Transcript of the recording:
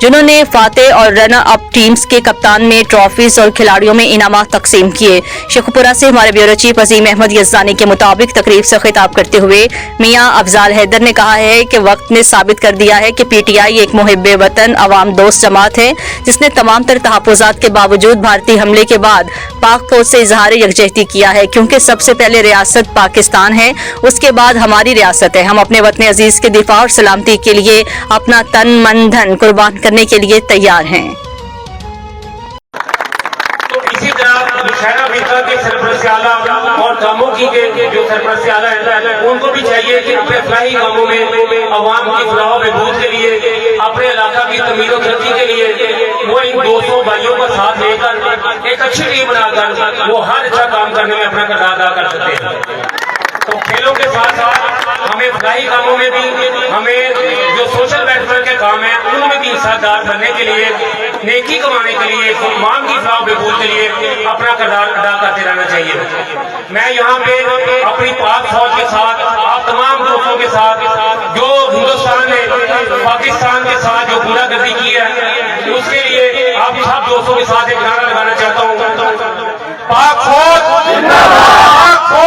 जिन्होंने फातेह और runner up teams के कप्तान में ट्रॉफीज और खिलाड़ियों में इनामात तकसीम किए। शेखुपुरा से हमारे ब्यूरो चीफ अजीम अहमद यज़दानी के मुताबिक तकरीब से खिताब करते हुए मियां अफजाल हैदर ने कहा है कि वक्त ने साबित कर दिया है कि PTI एक मुहिब्बे वतन अवाम दोस्त जमात है, जिसने तमाम तर तहफ़्फ़ुज़ात के बावजूद भारतीय हमले के बाद पाक फौज से इजहार यकजहती किया है, क्योंकि सबसे पहले रियासत पाकिस्तान है, उसके बाद हमारी रियासत है। हम अपने वतन अजीज के दिफा और सलामती के लिए अपना तन मन धन कुर्बान करने के लिए तैयार हैं। इसी तरह नौशहरा विरका के सरपरस्त आला और कामों की के जो सरपरस्त आला है, उनको भी चाहिए कि अपने फलाही कामों में अवाम की फलाह बहबूद के लिए, अपने इलाका की तमीर और तरक्की के लिए वो इन 200 भाइयों का साथ लेकर एक अच्छी टीम बनाकर वो हर अच्छा काम करने में अपना किरदार अदा कर सकते हैं। तो खेलों के साथ साथ हमें फलाही कामों में भी, हमें जो सोशल वेलफेयर के काम है उनमें भी हिस्सेदार बनने के लिए, नेकी कमाने के लिए, इमाम की फलाह बहबूद के लिए अपना किरदार अदा करते रहना चाहिए। मैं यहाँ पे अपनी पाक फौज के साथ, आप तमाम दोस्तों के साथ, जो हिंदुस्तान ने पाकिस्तान के साथ जो गुंडागर्दी की है, उसके लिए आप सब दोस्तों के साथ एक नारा लगाना चाहता हूँ, पाक फौज जिंदाबाद, पाक फौज